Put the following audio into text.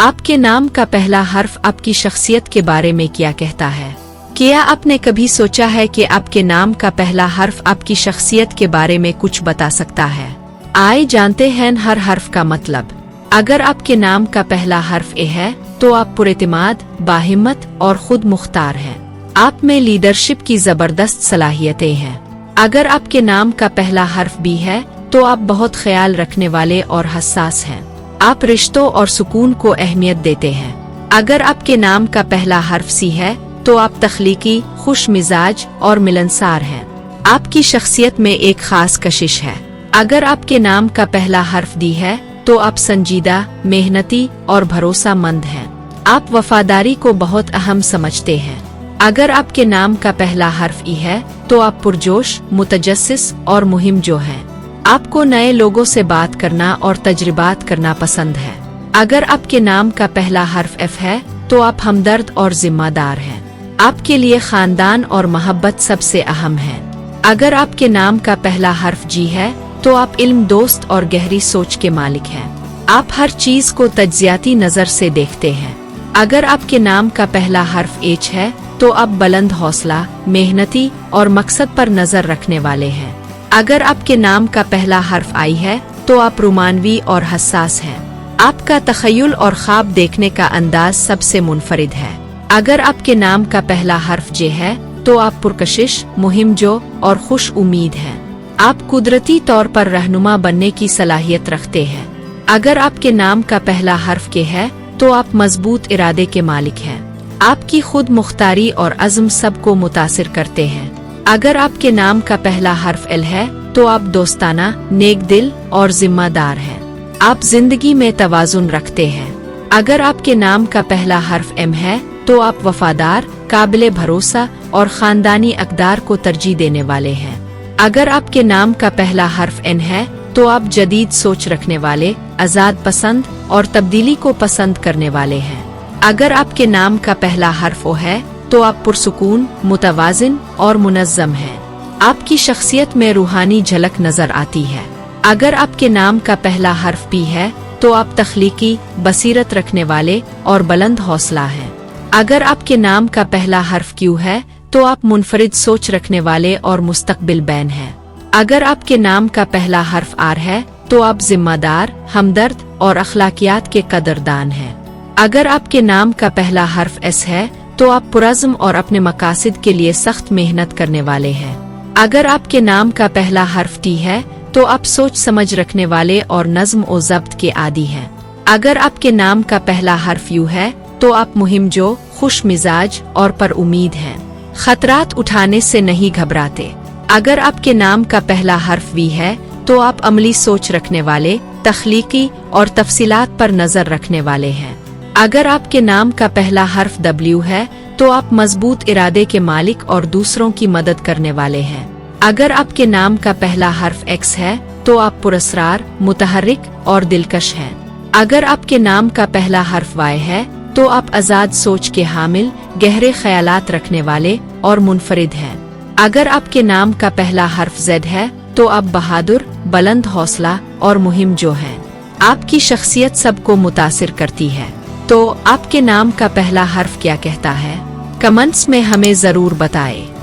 आपके नाम का पहला हर्फ आपकी शख्सियत के बारे में क्या कहता है? क्या आपने कभी सोचा है कि आपके नाम का पहला हर्फ आपकी शख्सियत के बारे में कुछ बता सकता है? आइए जानते हैं हर हर्फ का मतलब। अगर आपके नाम का पहला हर्फ ए है तो आप पुरएतिमाद, बाहिम्मत और खुद मुख्तार हैं। आप में लीडरशिप की जबरदस्त सलाहियतें हैं। अगर आपके नाम का पहला हर्फ बी है तो आप बहुत ख्याल रखने वाले और हसास हैं। आप रिश्तों और सुकून को अहमियत देते हैं। अगर आपके नाम का पहला हर्फ सी है तो आप तख्लीकी, खुश मिजाज और मिलनसार हैं। आपकी शख्सियत में एक खास कशिश है। अगर आपके नाम का पहला हर्फ दी है तो आप संजीदा, मेहनती और भरोसामंद हैं। आप वफादारी को बहुत अहम समझते हैं। अगर आपके नाम का पहला हर्फ ई है तो आप पुरजोश, मुतजस्सिस और मुहिम जो हैं। आपको नए लोगों से बात करना और तजर्बात करना पसंद है। अगर आपके नाम का पहला हर्फ एफ है तो आप हमदर्द और जिम्मेदार हैं। आपके लिए खानदान और मोहब्बत सबसे अहम है। अगर आपके नाम का पहला हर्फ जी है तो आप इल्म, दोस्त और गहरी सोच के मालिक हैं। आप हर चीज को तज्जियाती नजर से देखते हैं। अगर आपके नाम का पहला हर्फ एच है तो आप बुलंद हौसला, मेहनती और मकसद पर नजर रखने वाले हैं। अगर आपके नाम का पहला हर्फ आई है तो आप रोमानवी और हसास हैं। आपका तखय्युल और ख्वाब देखने का अंदाज सबसे मुनफरिद है। अगर आपके नाम का पहला हर्फ जे है तो आप पुरकशिश, मुहिमजो और खुश उम्मीद हैं। आप कुदरती तौर पर रहनुमा बनने की सलाहियत रखते हैं। अगर आपके नाम का पहला हर्फ के है तो आप मजबूत इरादे के मालिक हैं। आपकी खुद मुख्तारी और अज़्म सबको मुतासिर करते हैं। अगर आपके नाम का पहला हर्फ एल है तो आप दोस्ताना, नेक दिल और जिम्मेदार हैं। आप जिंदगी में तवाज़ुन रखते हैं। अगर आपके नाम का पहला हर्फ एम है तो आप वफादार, काबिले भरोसा और खानदानी अक़दार को तरजीह देने वाले हैं। अगर आपके नाम का पहला हर्फ एन है तो आप जदीद सोच रखने वाले, आज़ाद पसंद और तब्दीली को पसंद करने वाले हैं। अगर आपके नाम का पहला हर्फ ओ है तो आप पुरसुकून, मुतवाज़िन और मुनज़्ज़म हैं। आपकी शख्सियत में रूहानी झलक नजर आती है। अगर आपके नाम का पहला हर्फ पी है तो आप तख्लीकी, बसीरत रखने वाले और बुलंद हौसला हैं। अगर आपके नाम का पहला हर्फ क्यू है तो आप मुनफरिद सोच रखने वाले और मुस्तकबिल बैन हैं। अगर आपके नाम का पहला हर्फ आर है तो आप जिम्मेदार, हमदर्द और अखलाकियात के कदरदान हैं। अगर आपके नाम का पहला हर्फ एस है तो आप पुरज़्म और अपने मकासिद के लिए सख्त मेहनत करने वाले हैं। अगर आपके नाम का पहला हर्फ टी है तो आप सोच समझ रखने वाले और नज़्म और ज़ब्त के आदी हैं। अगर आपके नाम का पहला हर्फ यू है तो आप मुहिमजो, खुश मिजाज और पर उम्मीद हैं। खतरात उठाने से नहीं घबराते। अगर आपके नाम का पहला हर्फ वी है तो आप अमली सोच रखने वाले, तख्लीकी और तफसीलात पर नजर रखने वाले हैं। अगर आपके नाम का पहला हर्फ डब्ल्यू है तो आप मजबूत इरादे के मालिक और दूसरों की मदद करने वाले हैं। अगर आपके नाम का पहला हर्फ एक्स है तो आप पुरस्रार, मुतहर्रिक और दिलकश हैं। अगर आपके नाम का पहला हर्फ वाई है तो आप आज़ाद सोच के हामिल, गहरे ख्यालात रखने वाले और मुनफरिद हैं। अगर आपके नाम का पहला हर्फ जेड है तो आप बहादुर, बुलंद हौसला और मुहिम जो हैं। आपकी शख्सियत सबको मुतासिर करती है। तो आपके नाम का पहला हर्फ क्या कहता है? कमेंट्स में हमें जरूर बताएं।